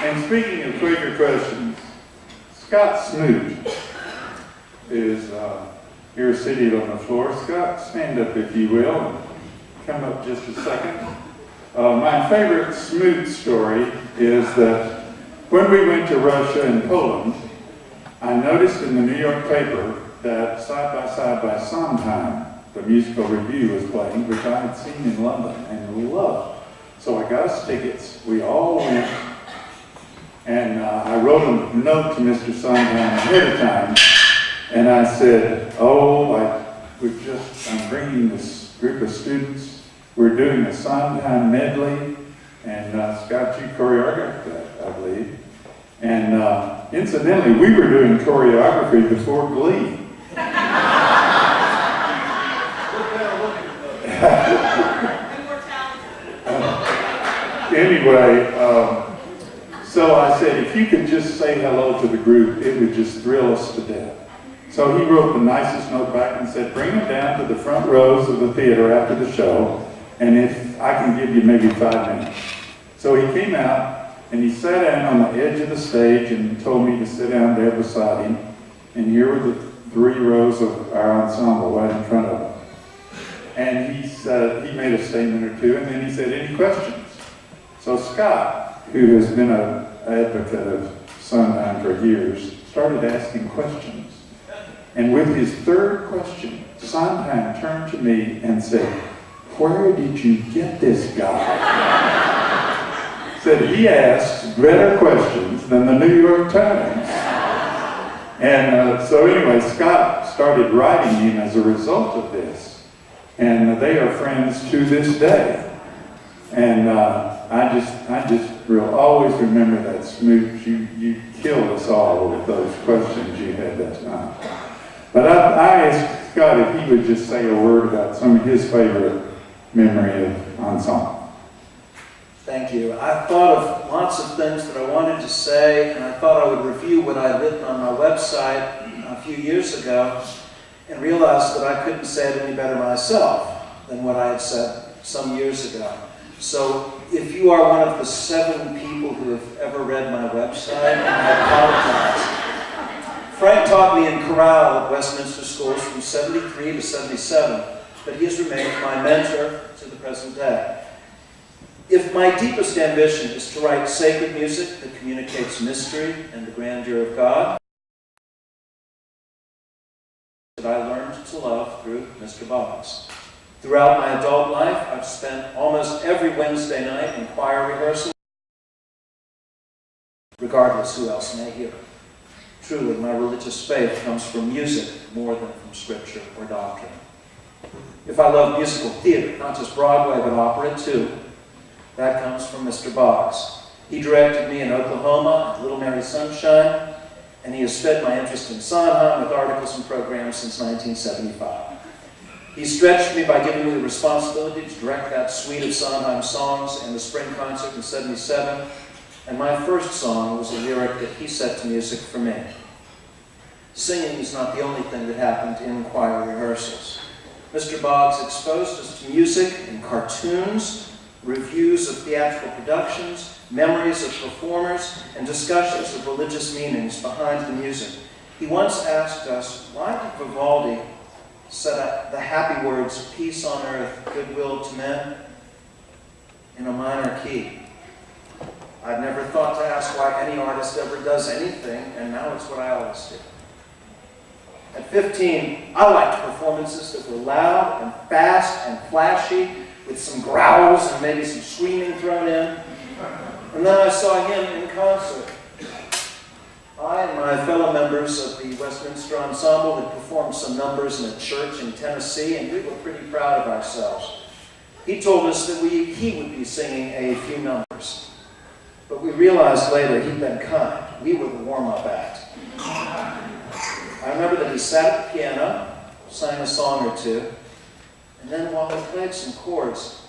And speaking of Quaker questions, Scott Smoot is here seated on the floor. Scott, stand up if you will, and come up just a second. My favorite Smoot story is that when we went to Russia and Poland, I noticed in the New York paper that Side by Side by Sondheim, the musical review, was playing, which I had seen in London and loved. So I got us tickets. We all went, and I wrote a note to Mr. Sondheim ahead of time, and I said, I'm bringing this group of students. We're doing a Sondheim medley, and Scott, you choreographed that, I believe. And incidentally, we were doing choreography before Glee. Anyway, so I said, if you could just say hello to the group, it would just thrill us to death. So he wrote the nicest note back and said, bring them down to the front rows of the theater after the show, and if I can give you maybe 5 minutes. So he came out, and he sat down on the edge of the stage and told me to sit down there beside him, and here were the 3 rows of our ensemble right in front of him. And he said, he made a statement or two, and then he said, any questions? So Scott, who has been an advocate of Sondheim for years, started asking questions. And with his 3rd question, Sondheim turned to me and said, where did you get this guy? Said he asks better questions than the New York Times. And so anyway, Scott started writing him as a result of this. And they are friends to this day. And I just will always remember that, Smoot. You killed us all with those questions you had that time. But I asked Scott if he would just say a word about some of his favorite memory of ensemble. Thank you. I thought of lots of things that I wanted to say, and I thought I would review what I had written on my website a few years ago, and realized that I couldn't say it any better myself than what I had said some years ago. So if you are one of the 7 people who have ever read my website, I apologize. Frank taught me in chorale at Westminster Schools from 73 to 77, but he has remained my mentor to the present day. If my deepest ambition is to write sacred music that communicates mystery and the grandeur of God, that I learned to love through Mr. Boggs. Throughout my adult life, I've spent almost every Wednesday night in choir rehearsal, regardless who else may hear it. Truly, my religious faith comes from music more than from scripture or doctrine. If I love musical theater, not just Broadway, but opera too, that comes from Mr. Boggs. He directed me in Oklahoma at Little Mary Sunshine, and he has fed my interest in Sondheim with articles and programs since 1975. He stretched me by giving me the responsibility to direct that suite of Sondheim songs in the spring concert in '77, and my first song was a lyric that he set to music for me. Singing is not the only thing that happened in choir rehearsals. Mr. Boggs exposed us to music in cartoons, reviews of theatrical productions, memories of performers, and discussions of religious meanings behind the music. He once asked us, why did Vivaldi set the happy words, peace on earth, goodwill to men, in a minor key? I'd never thought to ask why any artist ever does anything, and now it's what I always do. At 15, I liked performances that were loud and fast and flashy, with some growls and maybe some screaming thrown in. And then I saw him in concert. I and my fellow members of the Westminster Ensemble had performed some numbers in a church in Tennessee, and we were pretty proud of ourselves. He told us that he would be singing a few numbers. But we realized later he'd been kind. We were the warm-up act. I remember that he sat at the piano, sang a song or two, and then while he played some chords,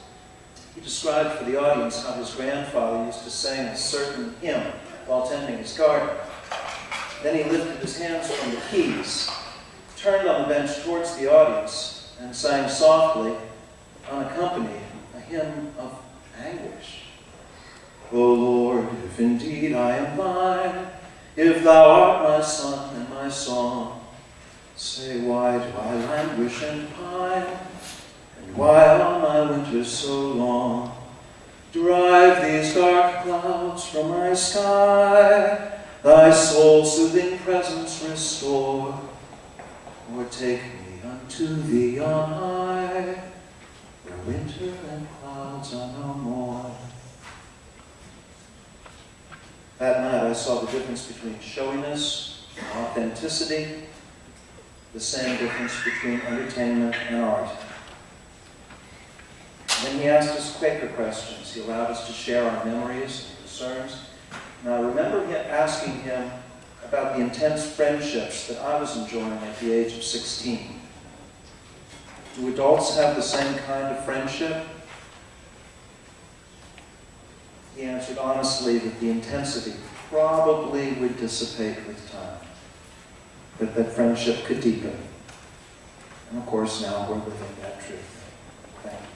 he described for the audience how his grandfather used to sing a certain hymn while tending his garden. Then he lifted his hands from the keys, turned on the bench towards the audience, and sang softly, unaccompanied, a hymn of anguish. O Lord, if indeed I am thine. If thou art my sun and my song, say, why do I languish and pine? And why are my winters so long? Drive these dark clouds from my sky, thy soul-soothing presence restore, or take me unto thee on high, where winter and clouds are no more. That night I saw the difference between showiness and authenticity, the same difference between entertainment and art. When he asked us Quaker questions, he allowed us to share our memories and concerns. And I remember asking him about the intense friendships that I was enjoying at the age of 16. Do adults have the same kind of friendship? He answered honestly that the intensity probably would dissipate with time, but that friendship could deepen. And of course, now we're living that truth. Thank you.